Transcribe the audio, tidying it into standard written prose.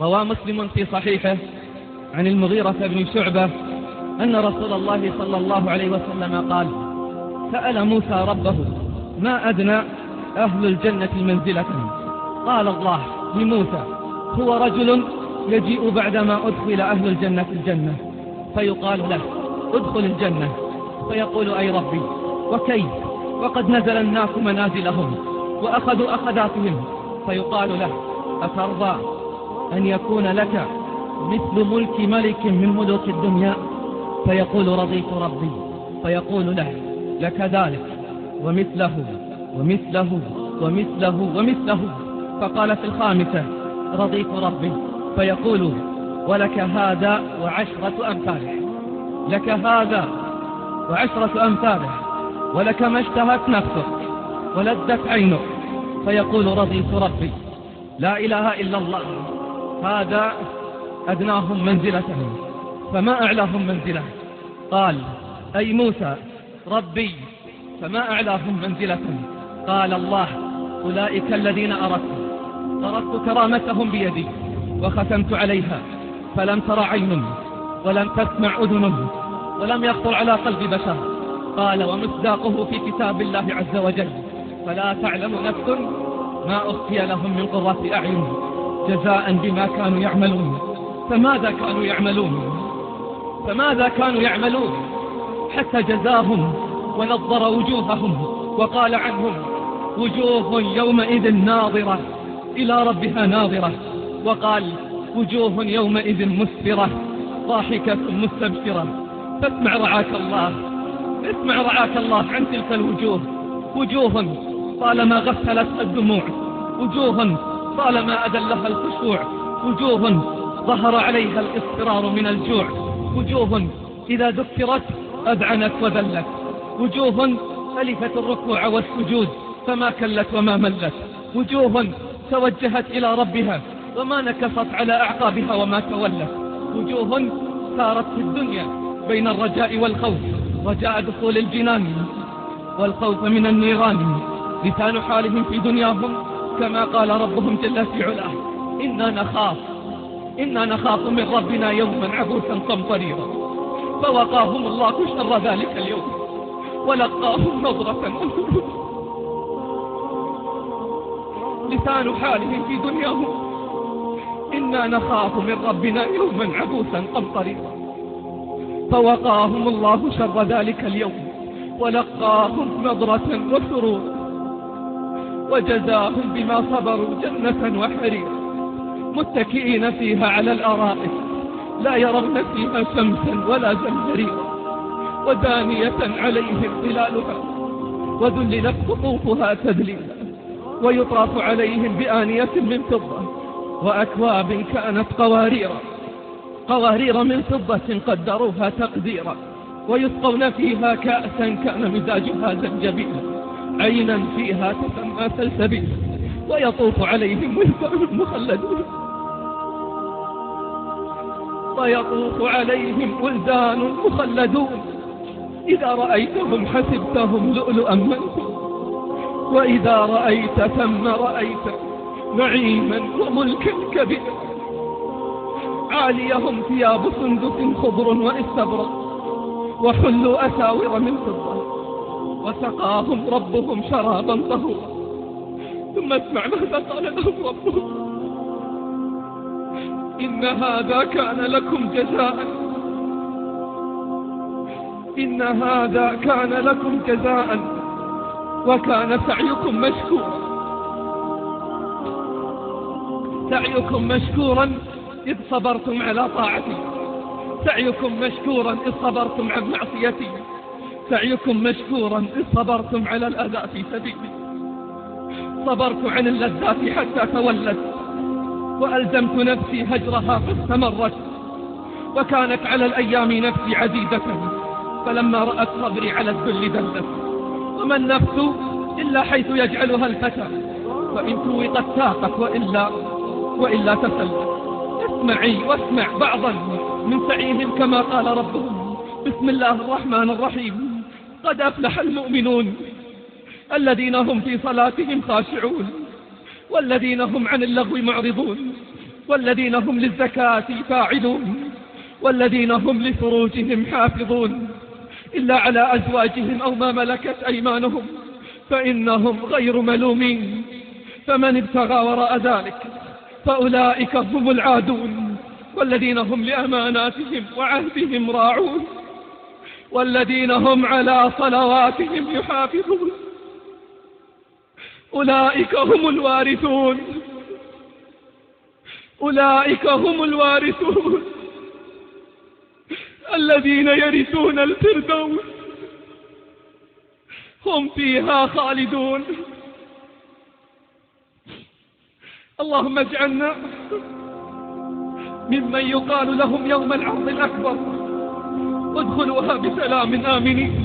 روى مسلم في صحيحه عن المغيرة بن شعبة أن رسول الله صلى الله عليه وسلم قال: سأل موسى ربه ما أدنى أهل الجنة منزلة؟ قال الله لموسى: هو رجل يجيء بعدما أدخل أهل الجنة الجنة فيقال له: ادخل الجنة، فيقول: أي ربي، وكيف وقد نزل الناس منازلهم وأخذوا أخذاتهم؟ فيقال له: أترضى أن يكون لك مثل ملك ملك من ملوك الدنيا؟ فيقول: رضيت ربي. فيقول له: لك ذلك ومثله ومثله ومثله ومثله. فقال في الخامسة: رضيت ربي. فيقول: ولك هذا وعشرة أمثاله، لك هذا وعشرة أمثاله، ولك ما اشتهت نفسك ولذت عينك. فيقول: رضيت ربي. لا إله إلا الله. هذا أدناهم منزلة، فما أعلاهم منزلة؟ قال: أي موسى ربي، فما أعلاهم منزلة؟ قال الله: أولئك الذين أردت كرامتهم بيدي وختمت عليها، فلم تر عين ولم تسمع أذن ولم يخطر على قلب بشر. قال: ومصداقه في كتاب الله عز وجل: فلا تعلم نفس ما أخفي لهم من قرة أعين جزاء بما كانوا يعملون. فماذا كانوا يعملون حتى جزاهم ونظر وجوههم وقال عنهم: وجوه يومئذ ناظرة إلى ربها ناظرة. وقال: وجوه يومئذ مسفرة ضاحكة مستبشرة. فاسمع رعاك الله عن تلك الوجوه. وجوه طالما غسلتها الدموع، وجوه طالما أدلها الخشوع، وجوه ظهر عليها الاصفرار من الجوع، وجوه إذا ذكرت أذعنت وذلت، وجوه ألفت الركوع والسجود فما كلت وما ملت، وجوه توجهت إلى ربها وما نكصت على أعقابها وما تولت، وجوه سارت في الدنيا بين الرجاء والخوف، رجاء دخول الجنان والخوف من النيران. لسان حالهم في دنياهم كما قال ربهم جل في علاه: إنا نخاف من ربنا يوما عبوسا قمطريرا. فوقاهم الله شر ذلك اليوم ولقاهم نظرة. لسان حالهم في دنياهم: إنا نخاف من ربنا يوما عبوسا قمطريرا. فوقاهم الله شر ذلك اليوم ولقاهم نظرة وسرورا، وجزاهم بما صبروا جنة وحريرا، متكئين فيها على الأرائك لا يرون فيها شمسا ولا زمهريرا، ودانية عليهم ظلالها وذللت قطوفها تذليلا، ويطاف عليهم بآنية من فضة وأكواب كانت قوارير من فضة قدروها تقديرا، ويسقون فيها كأسا كان مزاجها زنجبيلا، عينا فيها تسمى سلسبيلا، ويطوف عليهم ولدان مخلدون إذا رأيتهم حسبتهم لؤلؤا منثورا، وإذا رأيت ثم رأيت نعيما وملكا كبيرا، عاليهم ثياب سندس خضر واستبرق، وحلوا أساور من فضة، وسقاهم ربهم شرابا طهورا. ثم اسمع ماذا قال لهم ربهم: إن هذا كان لكم جزاء وكان سعيكم مشكورا إذ صبرتم على طاعتي، سعيكم مشكورا إذ صبرتم عن معصيتي، سعيكم مشكورا إذ صبرتم على الأذى في سبيلي. صبرت عن اللذات حتى تولت، وألزمت نفسي هجرها فاستمرت، وكانت على الأيام نفسي عزيزة، فلما رأت صبري على الذل ذلت. وما النفس إلا حيث يجعلها الفتى، فإن توقت ساقت وإلا تسلت. اسمعي واسمع بعضا من سعيهم كما قال ربهم: بسم الله الرحمن الرحيم: قد أفلح المؤمنون الذين هم في صلاتهم خاشعون والذين هم عن اللغو معرضون. والذين هم للزكاة فاعلون والذين هم لفروجهم حافظون إلا على أزواجهم أو ما ملكت أيمانهم فإنهم غير ملومين فمن ابتغى وراء ذلك فأولئك هم العادون والذين هم لأماناتهم وعهدهم راعون والذين هم على صلواتهم يحافظون أولئك هم الوارثون أولئك هم الوارثون الذين يرثون الفردوس هم فيها خالدون. اللهم اجعلنا ممن يقال لهم يوم العرض الأكبر ادخلوها بسلام آمنين.